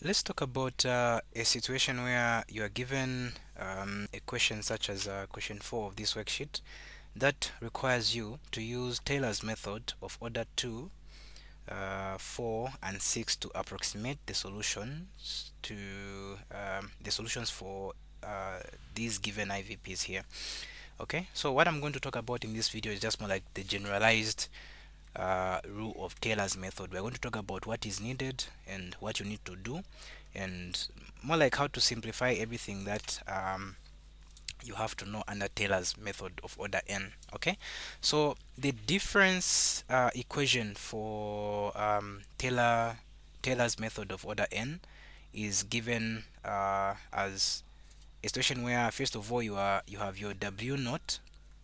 let's talk about a situation where you are given a question such as question 4 of this worksheet that requires you to use Taylor's method of order 2, 4, and 6 to approximate the solutions to the solutions for these given IVPs here. Okay, so what I'm going to talk about in this video is just more like the generalized rule of Taylor's method. We're going to talk about what is needed and what you need to do, and more like how to simplify everything that you have to know under Taylor's method of order n. Okay, so the difference equation for Taylor's method of order n is given as a situation where first of all you have your w naught,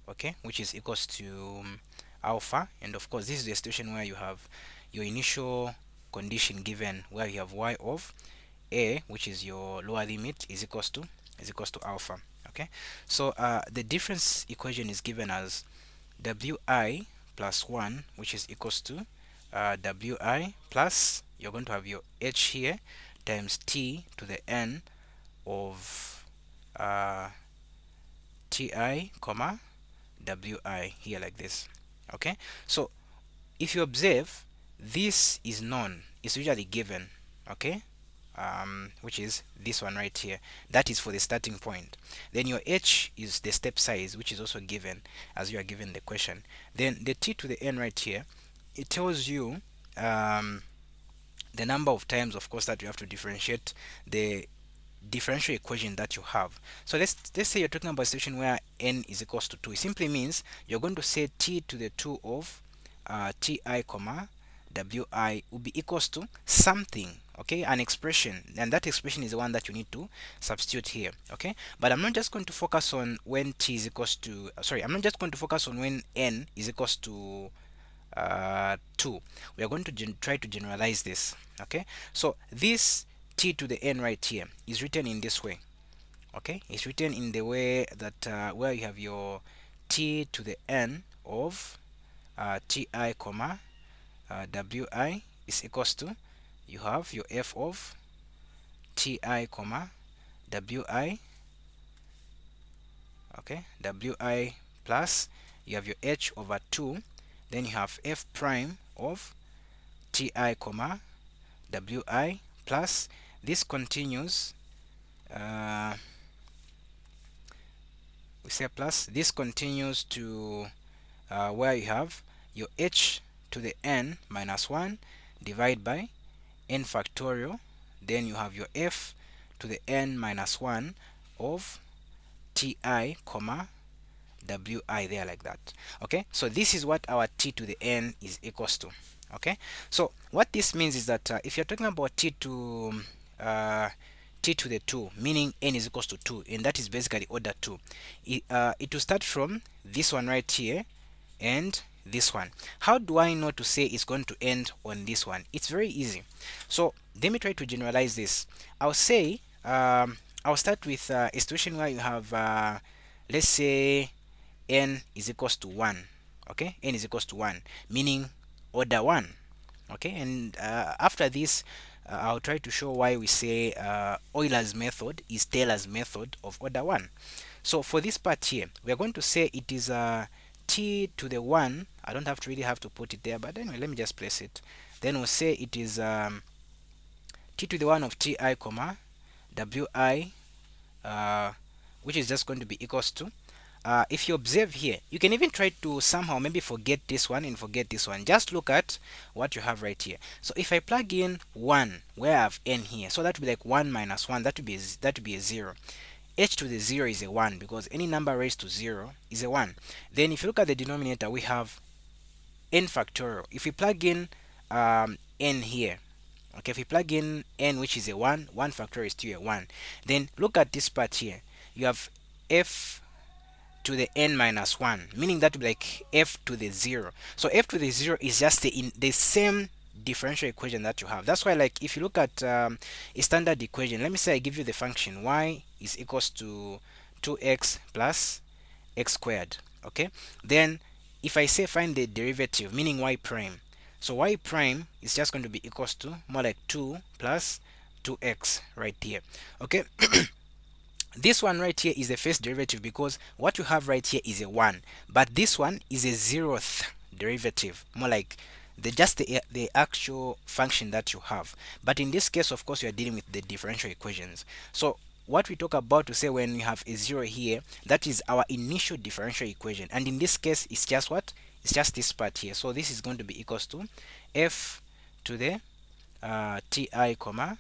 okay, which is equals to alpha, and of course this is the situation where you have your initial condition given where you have y of a, which is your lower limit, is equals to alpha. Okay, so the difference equation is given as wi plus 1, which is equals to wi plus, you're going to have your h here, times t to the n of ti comma wi here, like this. Okay, so if you observe, this is known, it's usually given, okay, which is this one right here. That is for the starting point. Then your h is the step size, which is also given as you are given the question. Then the t to the n right here, it tells you the number of times, of course, that you have to differentiate the differential equation that you have. So let's say you're talking about a situation where n is equals to 2. It simply means you're going to say t to the 2 of ti comma wi will be equals to something, okay, an expression, and that expression is the one that you need to substitute here. Okay, but I'm not just going to focus on when t is equals to I'm not just going to focus on when n is equals to 2. We are going to try to generalize this. Okay, so this t to the n right here is written in this way. Okay, it's written in the way that where you have your t to the n of ti comma wi is equals to, you have your f of ti comma wi, okay, wi plus you have your h over 2, then you have f prime of ti comma wi plus this continues, we say plus, this continues to where you have your h to the n minus 1 divided by n factorial, then you have your f to the n minus 1 of ti comma wi there, like that. Okay, so this is what our t to the n is equals to. Okay, so what this means is that if you're talking about t to the 2, meaning n is equals to 2, and that is basically order 2, it will start from this one right here and this one. How do I know to say it's going to end on this one? It's very easy. So let me try to generalize this. I'll say I'll start with a situation where you have let's say n is equals to 1. Okay, n is equals to 1, meaning order 1. Okay, and after this I'll try to show why we say Euler's method is Taylor's method of order 1. So for this part here, we are going to say it is t to the 1. I don't have to really have to put it there, but anyway, let me just place it. Then we'll say it is t to the 1 of ti comma wi, which is just going to be equals to, if you observe here, you can even try to somehow maybe forget this one and forget this one. Just look at what you have right here. So if I plug in 1 where I have n here, so that would be like 1 minus 1, that would be a 0. H to the 0 is a 1 because any number raised to 0 is a 1. Then if you look at the denominator, we have n factorial. If we plug in n here, okay, if we plug in n, which is a 1, 1 factorial is still a 1. Then look at this part here. You have f to the n minus 1, meaning that would be like f to the 0. So f to the 0 is just the same differential equation that you have. That's why, like, if you look at a standard equation, let me say I give you the function y is equals to 2x plus x squared. Okay, then if I say find the derivative, meaning y prime, so y prime is just going to be equals to more like 2 plus 2x right here. Okay. This one right here is the first derivative because what you have right here is a 1, but this one is a 0th derivative, more like the actual function that you have. But in this case, of course, you are dealing with the differential equations. So what we talk about to say when you have a 0 here, that is our initial differential equation, and in this case it's just what? It's just this part here. So this is going to be equals to f to the ti comma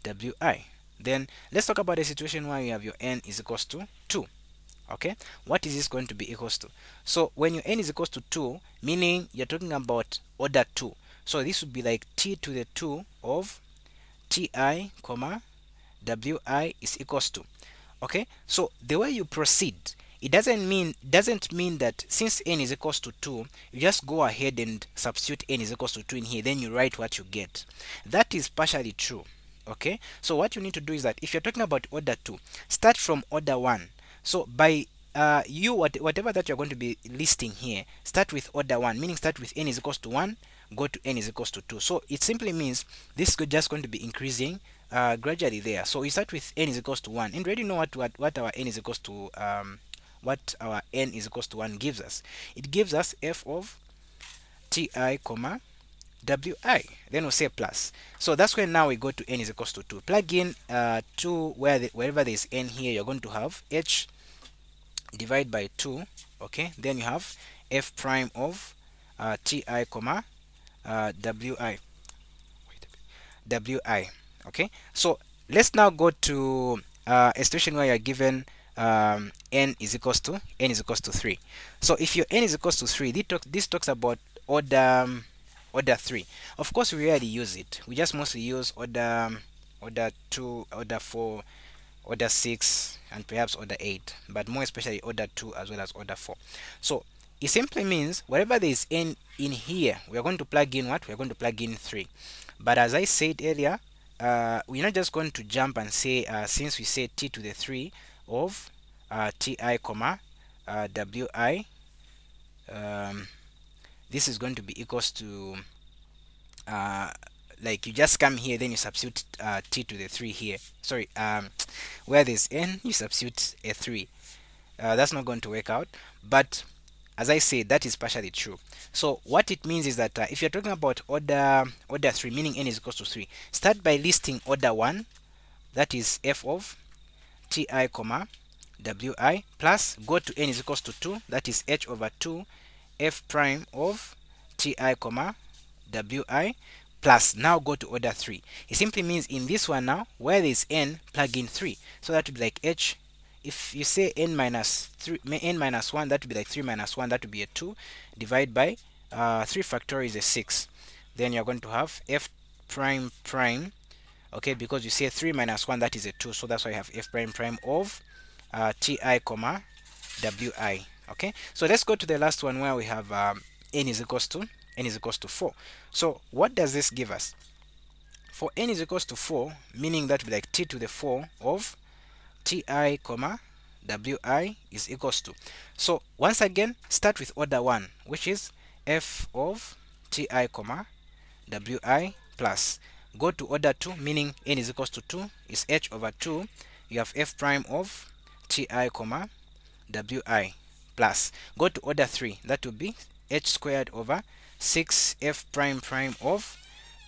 wi. Then let's talk about a situation where you have your n is equals to 2. Okay, what is this going to be equals to? So when your n is equals to 2, meaning you're talking about order 2, so this would be like t to the 2 of ti comma wi is equals to. Okay, so the way you proceed, it doesn't mean that since n is equals to 2, you just go ahead and substitute n is equals to 2 in here, then you write what you get. That is partially true. Okay, so what you need to do is that if you're talking about order 2, start from order 1. So by whatever that you're going to be listing here, start with order 1, meaning start with n is equals to 1, go to n is equals to 2. So it simply means this is just going to be increasing gradually there. So we start with n is equals to 1, and we already know what our n is equals to what our n is equals to 1 gives us. It gives us f of ti comma wi, then we'll say plus. So that's when now we go to n is equals to 2. Plug in 2 wherever there is n here, you're going to have h divided by 2. Okay, then you have f prime of ti comma wi. Okay, so let's now go to a situation where you're given n is equals to 3. So if your n is equals to 3, this talks about order 3. Of course, we rarely use it. We just mostly use order 2, order 4, order 6, and perhaps order 8, but more especially order 2 as well as order 4. So it simply means wherever there is n in here, we are going to plug in what? We are going to plug in 3. But as I said earlier, we're not just going to jump and say since we say t to the 3 of ti comma wi, this is going to be equals to like you just come here, then you substitute t to the 3 here. Sorry, where there's n, you substitute a 3. That's not going to work out, but as I said, that is partially true. So what it means is that if you're talking about order 3, meaning n is equals to 3, start by listing order 1, that is f of ti comma wi, plus go to n is equals to 2, that is h over 2 f prime of ti comma wi, plus now go to order 3. It simply means in this one now, where there is n, plug in 3. So that would be like h. If you say n minus 1, that would be like 3 minus 1, that would be a 2, divide by 3 factorial is a 6. Then you're going to have f prime prime, okay, because you say 3 minus 1, that is a 2, so that's why you have f prime prime of ti comma wi. Okay, so let's go to the last one where we have n is equals to 4. So what does this give us? For n is equals to 4, meaning that would be like t to the 4 of ti comma wi is equals to. So once again, start with order 1, which is f of ti comma wi, plus go to order 2, meaning n is equals to 2 is h over 2. You have f prime of ti comma wi, plus go to order 3, that would be h squared over 6 f prime prime of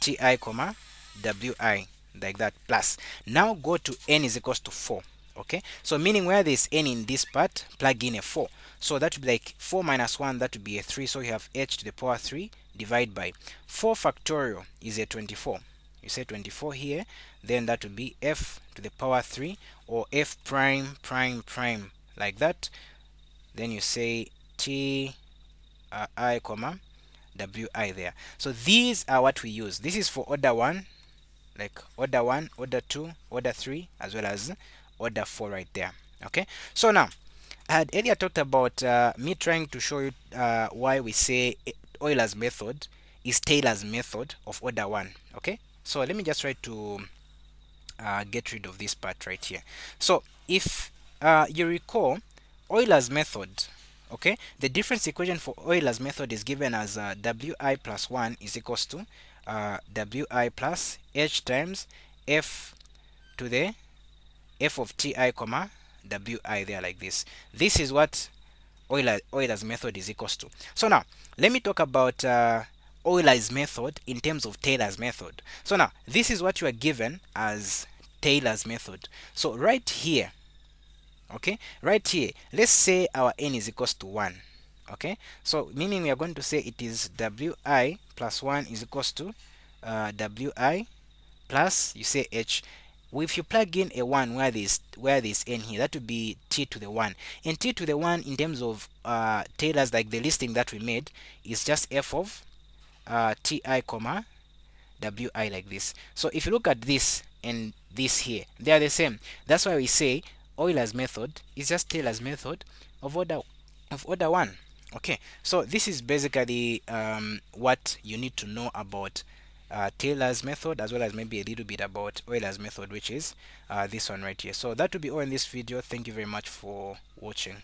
ti comma wi, like that, plus now go to n is equals to 4. Okay, so meaning where there's n in this part, plug in a 4. So that would be like 4 minus 1, that would be a 3. So you have h to the power 3 divided by 4 factorial is a 24. You say 24 here, then that would be f to the power 3, or f prime prime prime, like that. Then you say t I comma wi there. So these are what we use. This is for order 1, like order 1, order 2, order 3, as well as order 4 right there. Okay, so now I had earlier talked about me trying to show you why we say Euler's method is Taylor's method of order 1. Okay, so let me just try to get rid of this part right here. So if you recall Euler's method, okay, the difference equation for Euler's method is given as wi plus 1 is equals to wi plus h times f to the f of ti comma wi there like this. This is what Euler's method is equals to. So now let me talk about Euler's method in terms of Taylor's method. So now this is what you are given as Taylor's method. So right here, okay, right here, let's say our n is equals to 1. Okay, so meaning we are going to say it is wi plus 1 is equals to wi plus, you say h. If you plug in a 1 where there's n here, that would be t to the 1. And t to the 1 in terms of Taylor's, like the listing that we made, is just f of ti comma wi like this. So if you look at this and this here, they are the same. That's why we say Euler's method is just Taylor's method of order 1. Okay, so this is basically what you need to know about Taylor's method, as well as maybe a little bit about Euler's method, which is this one right here. So that will be all in this video. Thank you very much for watching.